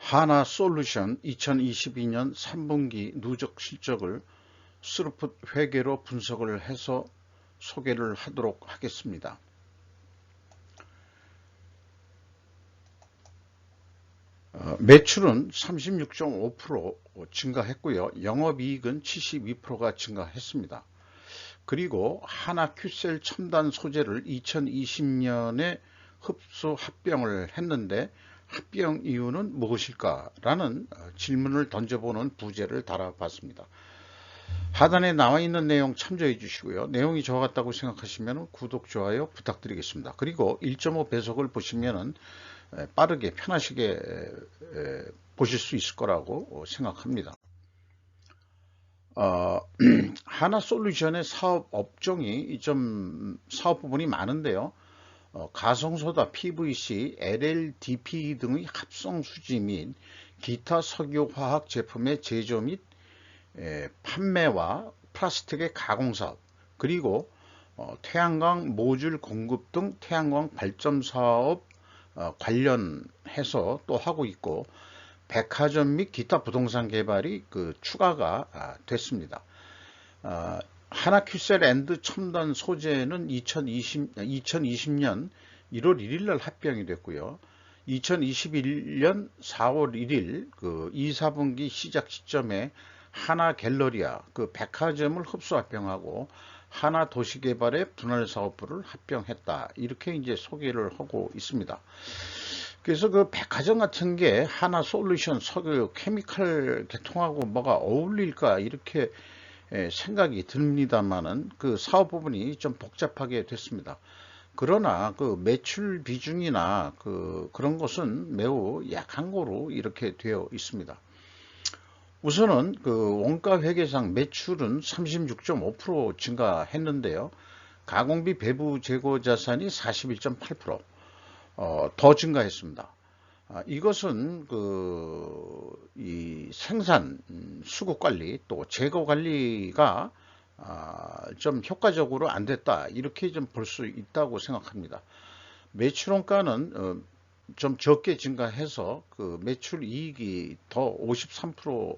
하나솔루션 2022년 3분기 누적 실적을 스루풋 회계로 분석을 해서 소개를 하도록 하겠습니다. 매출은 36.5% 증가했고요. 영업이익은 72%가 증가했습니다. 그리고 하나큐셀 첨단 소재를 2020년에 흡수 합병을 했는데 합병 이유는 무엇일까? 라는 질문을 던져보는 부제를 달아봤습니다. 하단에 나와 있는 내용 참조해 주시고요. 내용이 좋았다고 생각하시면 구독, 좋아요 부탁드리겠습니다. 그리고 1.5 배속을 보시면 빠르게 편하시게 보실 수 있을 거라고 생각합니다. 하나솔루션의 사업 업종이 사업 부분이 많은데요. 가성소다, PVC, LLDPE 등의 합성 수지 및 기타 석유화학 제품의 제조 및 판매와 플라스틱의 가공 사업, 그리고 태양광 모듈 공급 등 태양광 발전 사업 관련해서 또 하고 있고, 백화점 및 기타 부동산 개발이 추가가 됐습니다. 하나큐셀 앤드 첨단 소재는 2020년 1월 1일 날 합병이 됐고요. 2021년 4월 1일 2, 4분기 시작 시점에 하나 갤러리아 백화점을 흡수 합병하고 하나 도시개발의 분할 사업부를 합병했다. 이렇게 이제 소개를 하고 있습니다. 그래서 백화점 같은 게 하나 솔루션 석유 케미칼 계통하고 뭐가 어울릴까 이렇게 생각이 듭니다만은 사업 부분이 좀 복잡하게 됐습니다. 그러나 매출 비중이나 그런 것은 매우 약한 거로 이렇게 되어 있습니다. 우선은 원가 회계상 매출은 36.5% 증가했는데요. 가공비 배부 재고 자산이 41.8% 더 증가했습니다. 이것은 이 생산 수급 관리 또 재고 관리가 좀 효과적으로 안 됐다, 이렇게 좀 볼 수 있다고 생각합니다. 매출 원가는 좀 적게 증가해서 매출 이익이 더 53%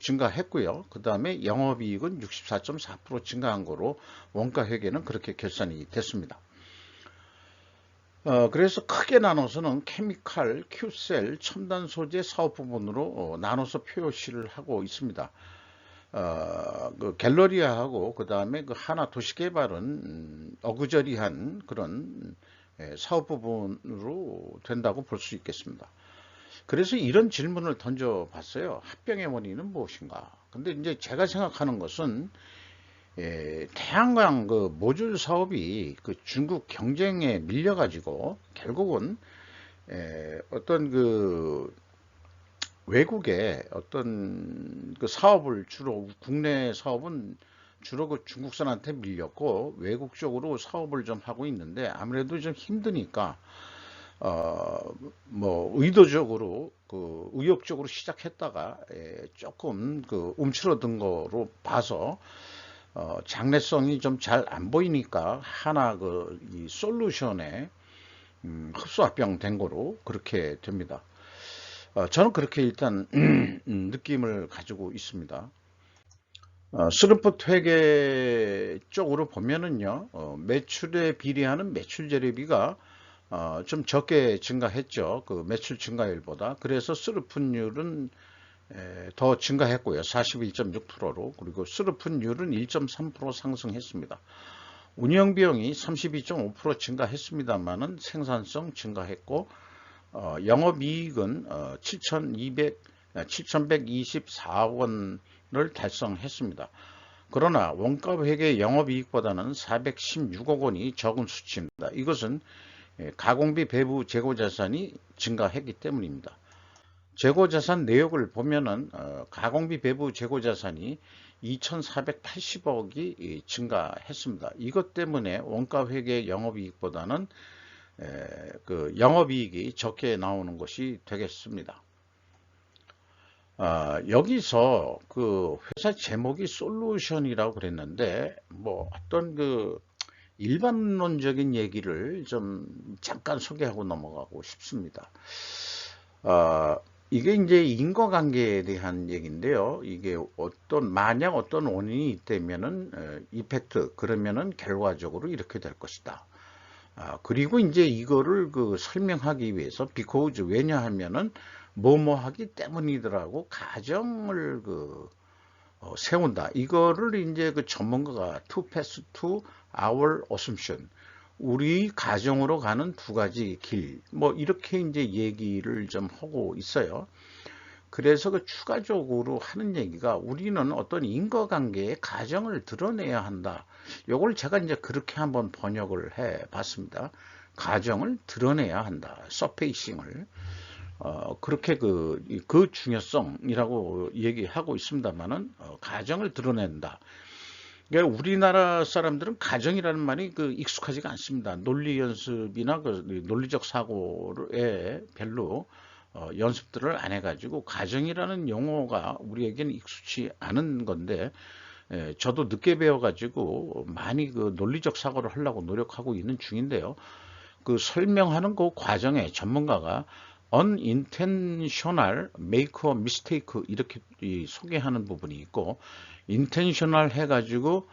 증가했고요. 그 다음에 영업이익은 64.4% 증가한 거로 원가 회계는 그렇게 결산이 됐습니다. 그래서 크게 나눠서는 케미칼, 큐셀, 첨단 소재 사업 부분으로 나눠서 표시를 하고 있습니다. 갤러리아하고 그 다음에 하나 도시개발은 어그저리한 그런 사업 부분으로 된다고 볼 수 있겠습니다. 그래서 이런 질문을 던져봤어요. 합병의 원인은 무엇인가? 근데 이제 제가 생각하는 것은 태양광 모듈 사업이 중국 경쟁에 밀려가지고 결국은 어떤 외국의 어떤 사업을 주로, 국내 사업은 주로 중국산한테 밀렸고 외국 쪽으로 사업을 좀 하고 있는데, 아무래도 좀 힘드니까 뭐 의도적으로 의욕적으로 시작했다가 조금 움츠러든 거로 봐서 장래성이 좀 잘 안 보이니까 하나 이 솔루션에 흡수 합병된 거로 그렇게 됩니다. 저는 그렇게 일단 느낌을 가지고 있습니다. 스루풋 회계 쪽으로 보면은요, 매출에 비례하는 매출 재료비가 좀 적게 증가했죠. 매출 증가율보다. 그래서 스루풋율은 더 증가했고요. 41.6%로. 그리고 스루풋율은 1.3% 상승했습니다. 운영비용이 32.5% 증가했습니다만은 생산성 증가했고, 영업이익은 7,124원을 달성했습니다. 그러나 원가회계 영업이익보다는 416억 원이 적은 수치입니다. 이것은 가공비 배부 재고자산이 증가했기 때문입니다. 재고자산 내역을 보면은 가공비 배부 재고자산이 2,480억이 증가했습니다. 이것 때문에 원가회계 영업이익보다는 영업이익이 적게 나오는 것이 되겠습니다. 여기서 회사 제목이 솔루션이라고 그랬는데, 뭐 어떤 일반론적인 얘기를 좀 잠깐 소개하고 넘어가고 싶습니다. 이게 이제 인과관계에 대한 얘기인데요. 이게 만약 어떤 원인이 있다면은 이펙트 그러면은 결과적으로 이렇게 될 것이다. 그리고 이제 이거를 설명하기 위해서 because 왜냐하면은 뭐뭐 하기 때문이더라고 가정을 세운다. 이거를 이제 전문가가 to pass to our assumption. 우리 가정으로 가는 두 가지 길. 뭐 이렇게 이제 얘기를 좀 하고 있어요. 그래서 추가적으로 하는 얘기가 우리는 어떤 인과관계의 가정을 드러내야 한다. 요걸 제가 이제 그렇게 한번 번역을 해 봤습니다. 가정을 드러내야 한다. 서페이싱을. 그렇게 그 중요성이라고 얘기하고 있습니다만은, 가정을 드러낸다. 그러니까 우리나라 사람들은 가정이라는 말이 익숙하지가 않습니다. 논리 연습이나 논리적 사고에 별로 연습들을 안 해가지고 가정이라는 용어가 우리에게는 익숙치 않은 건데, 저도 늦게 배워가지고 많이 논리적 사고를 하려고 노력하고 있는 중인데요. 설명하는 그 과정에 전문가가 unintentional make a mistake 이렇게 소개하는 부분이 있고, intentional 해가지고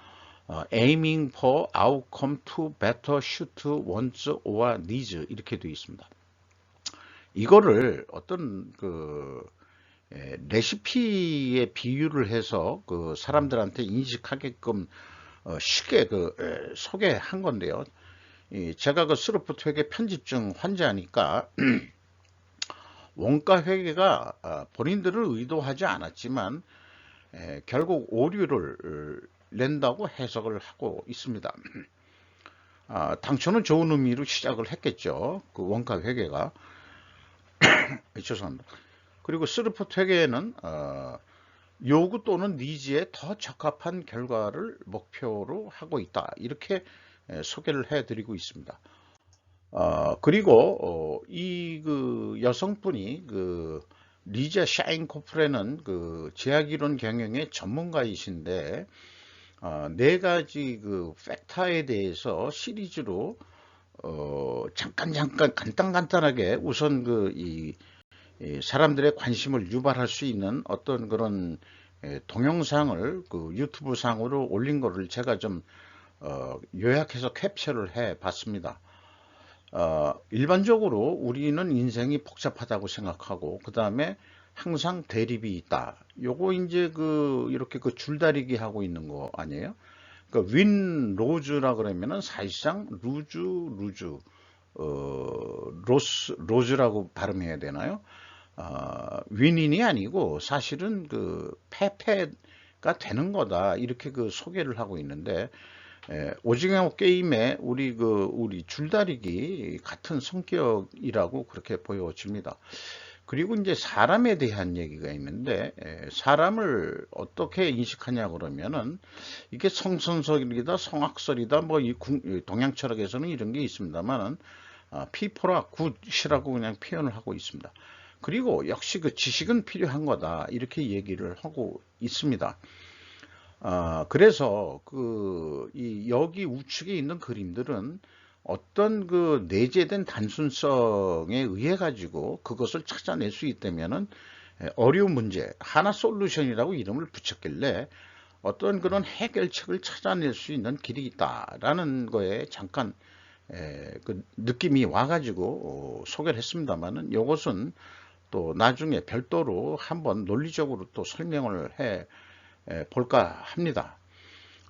aiming for outcome to better suit wants or needs 이렇게 되어 있습니다. 이거를 어떤 레시피에 비유를 해서 사람들한테 인식하게끔 쉽게 소개한 건데요. 제가 스루프트 회계 편집증 환자니까 원가 회계가 본인들을 의도하지 않았지만 결국 오류를 낸다고 해석을 하고 있습니다. 당초는 좋은 의미로 시작을 했겠죠. 원가 회계가. 죄송합니다. 그리고 스루프트 회계에는 요구 또는 니즈에 더 적합한 결과를 목표로 하고 있다. 이렇게 소개를 해드리고 있습니다. 그리고 이 여성분이 리자 샤인코프라는 제약이론 경영의 전문가이신데, 네 가지 팩터에 대해서 시리즈로 잠깐 간단하게 우선 이 사람들의 관심을 유발할 수 있는 어떤 그런 동영상을 유튜브 상으로 올린 거를 제가 좀 요약해서 캡처를 해 봤습니다. 일반적으로 우리는 인생이 복잡하다고 생각하고 그 다음에 항상 대립이 있다. 요거 이제 이렇게 줄다리기 하고 있는 거 아니에요? 윈 로즈라 그러면은 사실상 루즈 로즈라고 발음해야 되나요? 윈인이 아니고 사실은 패패가 되는 거다. 이렇게 소개를 하고 있는데, 오징어 게임에 우리 줄다리기 같은 성격이라고 그렇게 보여집니다. 그리고 이제 사람에 대한 얘기가 있는데, 사람을 어떻게 인식하냐 그러면은 이게 성선설이다 성악설이다 뭐 이 동양 철학에서는 이런 게 있습니다만은 피포라 굿이라고 그냥 표현을 하고 있습니다. 그리고 역시 지식은 필요한 거다 이렇게 얘기를 하고 있습니다. 그래서 여기 우측에 있는 그림들은 어떤 내재된 단순성에 의해 가지고 그것을 찾아낼 수 있다면은 어려운 문제 하나 솔루션이라고 이름을 붙였길래 어떤 그런 해결책을 찾아낼 수 있는 길이 있다라는 거에 잠깐 느낌이 와가지고 소개를 했습니다만은 이것은 또 나중에 별도로 한번 논리적으로 또 설명을 해 볼까 합니다.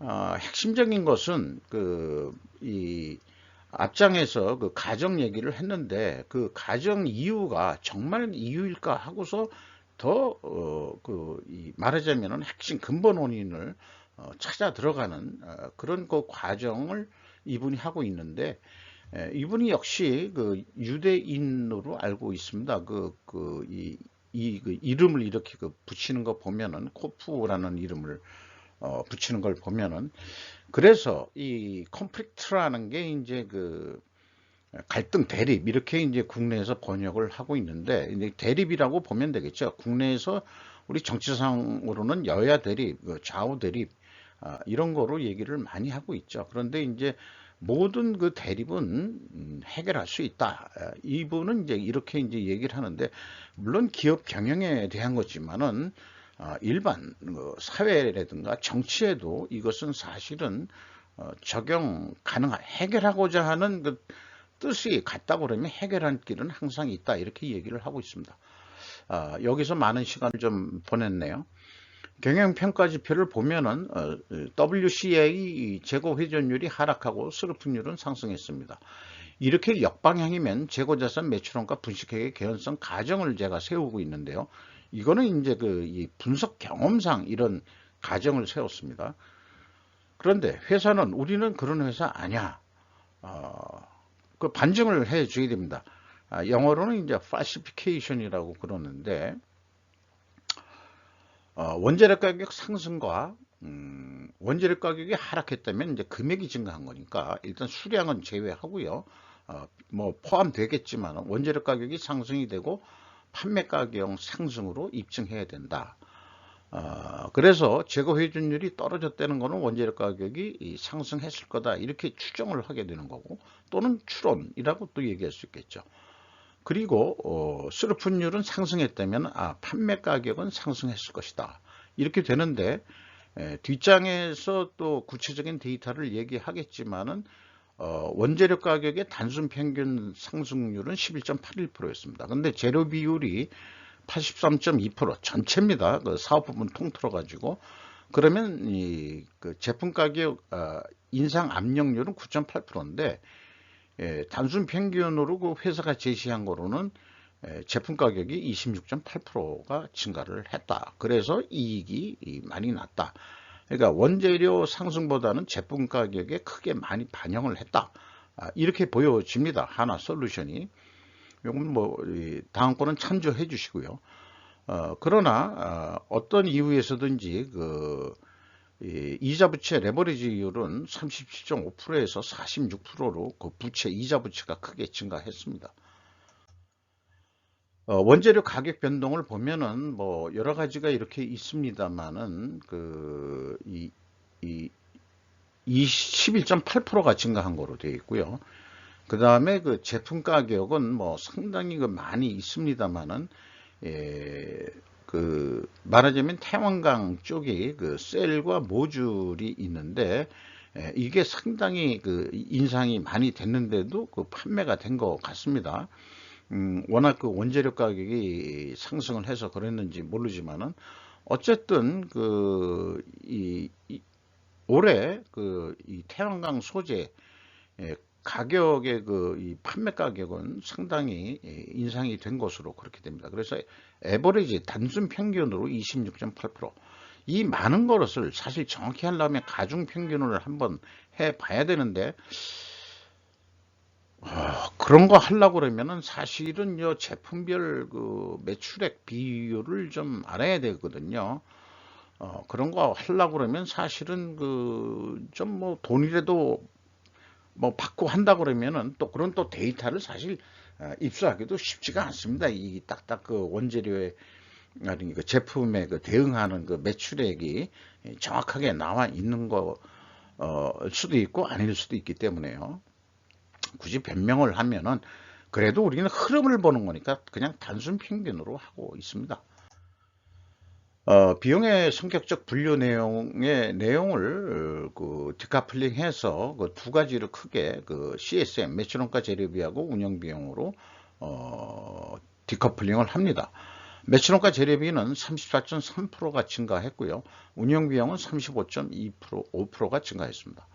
핵심적인 것은 이 앞장에서 가정 얘기를 했는데 가정 이유가 정말 이유일까 하고서 더 말하자면은 핵심 근본 원인을 찾아 들어가는 그런 과정을 이분이 하고 있는데, 이분이 역시 유대인으로 알고 있습니다. 이름을 이렇게 붙이는 거 보면은 코프라는 이름을 붙이는 걸 보면은, 그래서 이 콘플릭트라는 게 이제 갈등 대립 이렇게 이제 국내에서 번역을 하고 있는데, 이제 대립이라고 보면 되겠죠. 국내에서 우리 정치상으로는 여야 대립, 좌우 대립 이런 거로 얘기를 많이 하고 있죠. 그런데 이제 모든 그 대립은 해결할 수 있다. 이분은 이제 이렇게 이제 얘기를 하는데, 물론 기업 경영에 대한 거지만은 일반 사회라든가 정치에도 이것은 사실은 적용 가능한, 해결하고자 하는 그 뜻이 같다고 그러면 해결할 길은 항상 있다, 이렇게 얘기를 하고 있습니다. 여기서 많은 시간을 좀 보냈네요. 경영평가지표를 보면은 WCA 재고 회전율이 하락하고 스루프율은 상승했습니다. 이렇게 역방향이면 재고자산 매출원가 분식회계 개연성 가정을 제가 세우고 있는데요. 이거는 이제 이 분석 경험상 이런 가정을 세웠습니다. 그런데 회사는, 우리는 그런 회사 아니야. 그 반증을 해 줘야 됩니다. 영어로는 이제 falsification이라고 그러는데, 원재료 가격 상승과 원재료 가격이 하락했다면 이제 금액이 증가한 거니까 일단 수량은 제외하고요. 뭐 포함되겠지만 원재료 가격이 상승이 되고 판매 가격 상승으로 입증해야 된다. 그래서 재고 회전율이 떨어졌다는 것은 원재료 가격이 상승했을 거다, 이렇게 추정을 하게 되는 거고, 또는 추론이라고 또 얘기할 수 있겠죠. 그리고 스루프율은 상승했다면 판매 가격은 상승했을 것이다, 이렇게 되는데, 뒷장에서 또 구체적인 데이터를 얘기하겠지만은 원재료 가격의 단순 평균 상승률은 11.81%였습니다. 근데 재료 비율이 83.2%, 전체입니다. 그 사업 부분 통틀어 가지고, 그러면 그 제품 가격 인상 압력률은 9.8%인데, 단순 평균으로 그 회사가 제시한 거로는 제품 가격이 26.8%가 증가를 했다. 그래서 이익이 많이 났다. 그러니까 원재료 상승보다는 제품 가격에 크게 많이 반영을 했다. 이렇게 보여집니다. 하나솔루션이. 요건 뭐 다음 거는 참조해 주시고요. 그러나 어떤 이유에서든지 이자 부채 레버리지율은 37.5%에서 46%로 그 부채 이자 부채가 크게 증가했습니다. 원재료 가격 변동을 보면은 뭐 여러 가지가 이렇게 있습니다만은 11.8%가 증가한 거로 되어 있고요. 그 다음에 그 제품 가격은 뭐 상당히 많이 있습니다만은, 말하자면 태양광 쪽이 그 셀과 모듈이 있는데, 이게 상당히 인상이 많이 됐는데도 판매가 된 것 같습니다. 워낙 원재료 가격이 상승을 해서 그랬는지 모르지만은, 어쨌든 올해 이 태양광 소재 가격의 이 판매 가격은 상당히 인상이 된 것으로 그렇게 됩니다. 그래서 에버리지 단순 평균으로 26.8%, 이 많은 것을 사실 정확히 하려면 가중 평균을 한번 해 봐야 되는데, 그런 거 하려고 그러면은 사실은 제품별 매출액 비율을 좀 알아야 되거든요. 그런 거 하려고 그러면 사실은 좀 뭐 돈이라도 뭐 받고 한다 그러면은 또 그런 또 데이터를 사실 입수하기도 쉽지가 않습니다. 이 딱딱 원재료의 아니 제품에 대응하는 매출액이 정확하게 나와 있는 거 수도 있고 아닐 수도 있기 때문에요. 굳이 변명을 하면은 그래도 우리는 흐름을 보는 거니까 그냥 단순 평균으로 하고 있습니다. 비용의 성격적 분류 내용을 디카플링해서 두 가지로 크게 CSM 매출원가 재료비하고 운영비용으로 디커플링을 합니다. 매출원가 재료비는 34.3%가 증가했고요. 운영비용은 35.5%가 증가했습니다.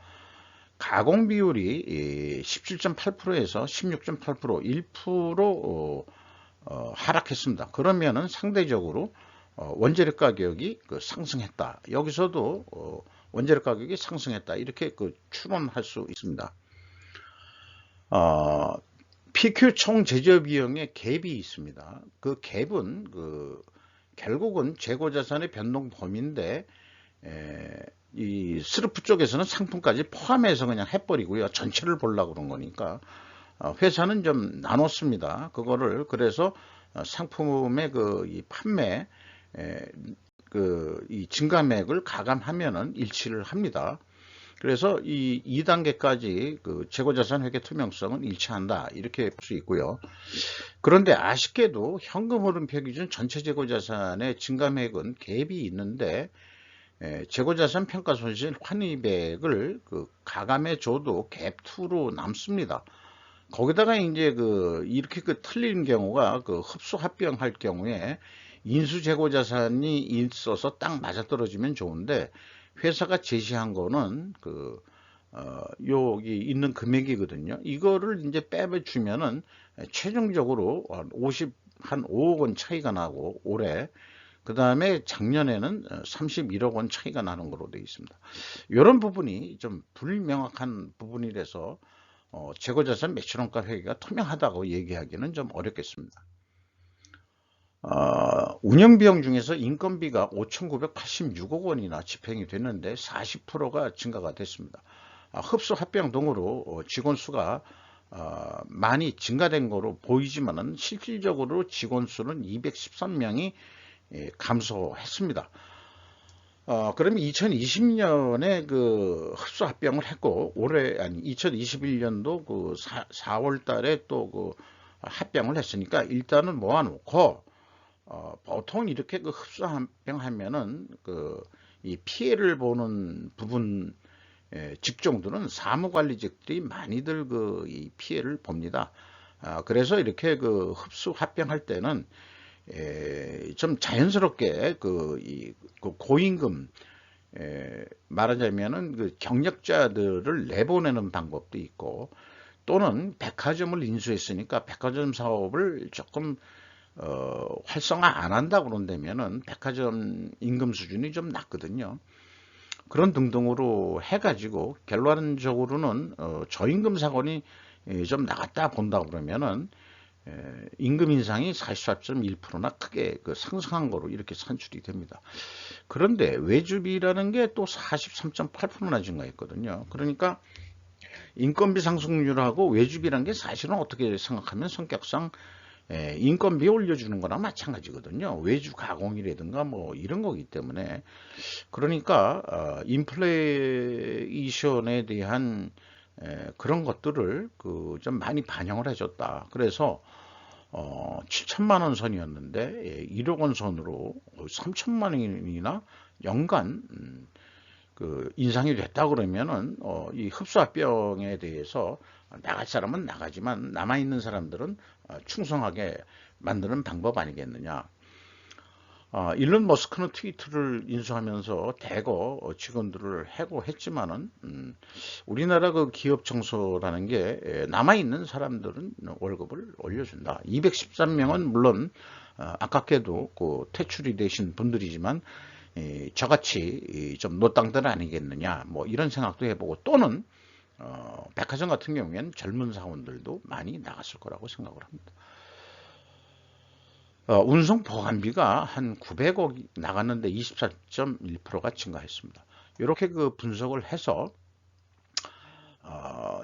가공 비율이 17.8%에서 16.8%, 1% 하락했습니다. 그러면은 상대적으로 원재료 가격이 상승했다. 여기서도 원재료 가격이 상승했다, 이렇게 추론할 수 있습니다. PQ 총 제조 비용의 갭이 있습니다. 그 갭은 결국은 재고 자산의 변동 범위인데, 이 스루프 쪽에서는 상품까지 포함해서 그냥 해버리고요. 전체를 보려고 그런 거니까 회사는 좀 나눴습니다. 그거를 그래서 상품의 이 판매 이 증가액을 가감하면은 일치를 합니다. 그래서 이 2단계까지 그 재고자산 회계 투명성은 일치한다 이렇게 볼 수 있고요. 그런데 아쉽게도 현금 흐름표 기준 전체 재고자산의 증감액은 갭이 있는데 재고자산 평가손실 환입액을 그 가감해 줘도 갭2로 남습니다. 거기다가 이제 이렇게 틀린 경우가 흡수 합병할 경우에 인수 재고자산이 있어서 딱 맞아떨어지면 좋은데 회사가 제시한 거는 여기 있는 금액이거든요. 이거를 이제 빼주면은 최종적으로 한 5억 원 차이가 나고 올해 그 다음에 작년에는 31억 원 차이가 나는 거로 되어 있습니다. 이런 부분이 좀 불명확한 부분이라서 재고자산 매출원가 회계가 투명하다고 얘기하기는 좀 어렵겠습니다. 운영비용 중에서 인건비가 5,986억 원이나 집행이 됐는데 40%가 증가가 됐습니다. 흡수 합병 등으로 직원 수가 많이 증가된 거로 보이지만은 실질적으로 직원 수는 213명이 감소했습니다. 그러면 2020년에 흡수 합병을 했고 올해 2021년도 4월 달에 또 합병을 했으니까 일단은 모아놓고 보통 이렇게 흡수 합병하면은 이 피해를 보는 부분 직종들은 사무관리직들이 많이들 이 피해를 봅니다. 그래서 이렇게 흡수 합병할 때는 좀 자연스럽게 고임금 말하자면은 경력자들을 내보내는 방법도 있고 또는 백화점을 인수했으니까 백화점 사업을 조금 활성화 안 한다 그런다면은 백화점 임금 수준이 좀 낮거든요. 그런 등등으로 해가지고 결론적으로는 저임금 사건이 좀 나갔다 본다 그러면은 임금 인상이 44.1%나 크게 상승한 거로 이렇게 산출이 됩니다. 그런데 외주비라는 게 또 43.8%나 증가했거든요. 그러니까 인건비 상승률하고 외주비라는 게 사실은 어떻게 생각하면 성격상 인건비 올려주는 거나 마찬가지거든요. 외주 가공이라든가 뭐 이런 거기 때문에 그러니까 인플레이션에 대한 그런 것들을 좀 많이 반영을 해줬다. 그래서 7천만 원 선이었는데 1억 원 선으로 3천만 원이나 연간 인상이 됐다 그러면은 이 흡수합병에 대해서 나갈 사람은 나가지만 남아 있는 사람들은 충성하게 만드는 방법 아니겠느냐. 일론 머스크는 트위터를 인수하면서 대거 직원들을 해고했지만은 우리나라 기업 청소라는 게 남아 있는 사람들은 월급을 올려준다. 213명은 물론 아깝게도 퇴출이 되신 분들이지만 저같이 좀 노땅들 아니겠느냐 뭐 이런 생각도 해보고 또는 백화점 같은 경우에는 젊은 사원들도 많이 나갔을 거라고 생각을 합니다. 운송 보관비가 한 900억 나갔는데 24.1%가 증가했습니다. 이렇게 분석을 해서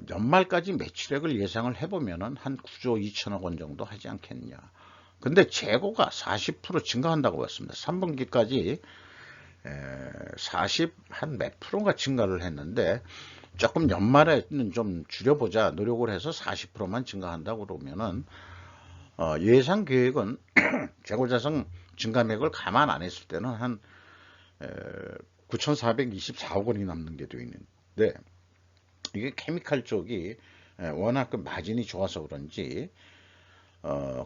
연말까지 매출액을 예상을 해보면은 한 9조 2천억 원 정도 하지 않겠냐. 근데 재고가 40% 증가한다고 봤습니다. 3분기까지 40 한 몇 프로가 증가를 했는데 조금 연말에는 좀 줄여보자 노력을 해서 40%만 증가한다고 그러면은 예상 계획은 재고자산 증감액을 감안 안 했을 때는 한 9,424억 원이 남는 게 되어 있는데 이게 케미칼 쪽이 워낙 마진이 좋아서 그런지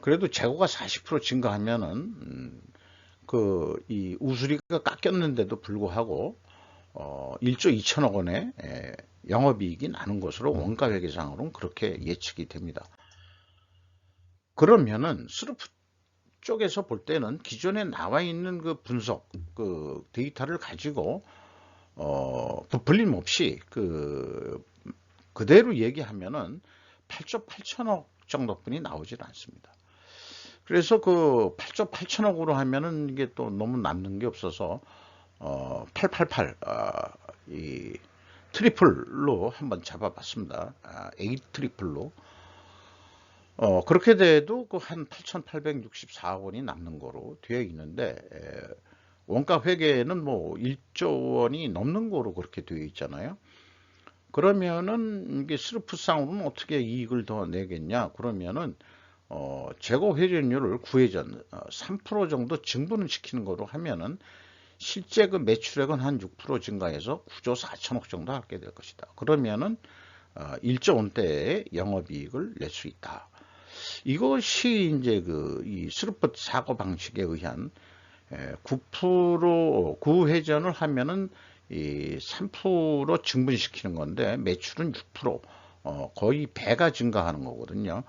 그래도 재고가 40% 증가하면은 이 우수리가 깎였는데도 불구하고 1조 2천억 원의 영업이익이 나는 것으로 원가회계상으로는 그렇게 예측이 됩니다. 그러면은 스루프 쪽에서 볼 때는 기존에 나와 있는 분석 데이터를 가지고 부풀림 없이 그대로 얘기하면은 8조 8천억 정도뿐이 나오질 않습니다. 그래서 8조 8천억으로 하면은 이게 또 너무 남는 게 없어서 888 이 트리플로 한번 잡아봤습니다. A 트리플로 그렇게 돼도 한 8,864억 원이 남는 거로 되어 있는데 원가 회계는 뭐 1조 원이 넘는 거로 그렇게 되어 있잖아요. 그러면은 이게 스루프상으로는 어떻게 이익을 더 내겠냐? 그러면은 재고 회전율을 구회전 3% 정도 증분을 시키는 거로 하면은 실제 그 매출액은 한 6% 증가해서 9조 4천억 정도 하게 될 것이다. 그러면은 1조 원대의 영업이익을 낼 수 있다. 이것이 이제 이 스루프 사고 방식에 의한 9% 구회전을 하면은 이 3% 증분시키는 건데 매출은 6% 거의 배가 증가하는 거거든요.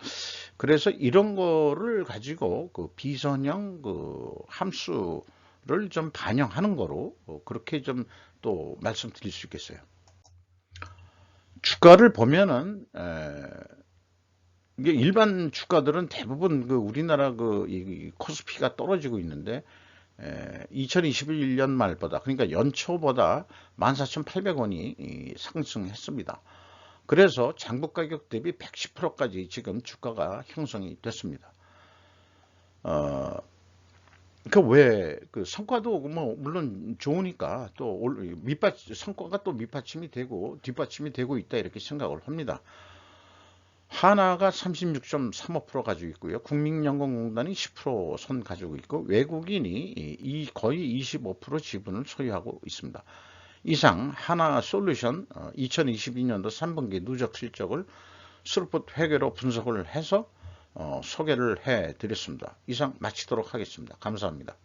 그래서 이런 거를 가지고 그 비선형 그 함수를 좀 반영하는 거로 그렇게 좀 또 말씀드릴 수 있겠어요. 주가를 보면은 이게 일반 주가들은 대부분 그 우리나라 이 코스피가 떨어지고 있는데 2021년 말보다 그러니까 연초보다 14,800원이 상승했습니다. 그래서 장부 가격 대비 110%까지 지금 주가가 형성이 됐습니다. 그 성과도 뭐 물론 좋으니까 또 성과가 또 밑받침이 되고 뒷받침이 되고 있다 이렇게 생각을 합니다. 하나가 36.35% 가지고 있고요. 국민연금공단이 10%선 가지고 있고 외국인이 거의 25% 지분을 소유하고 있습니다. 이상 하나 솔루션 2022년도 3분기 누적 실적을 스루풋 회계로 분석을 해서 소개를 해 드렸습니다. 이상 마치도록 하겠습니다. 감사합니다.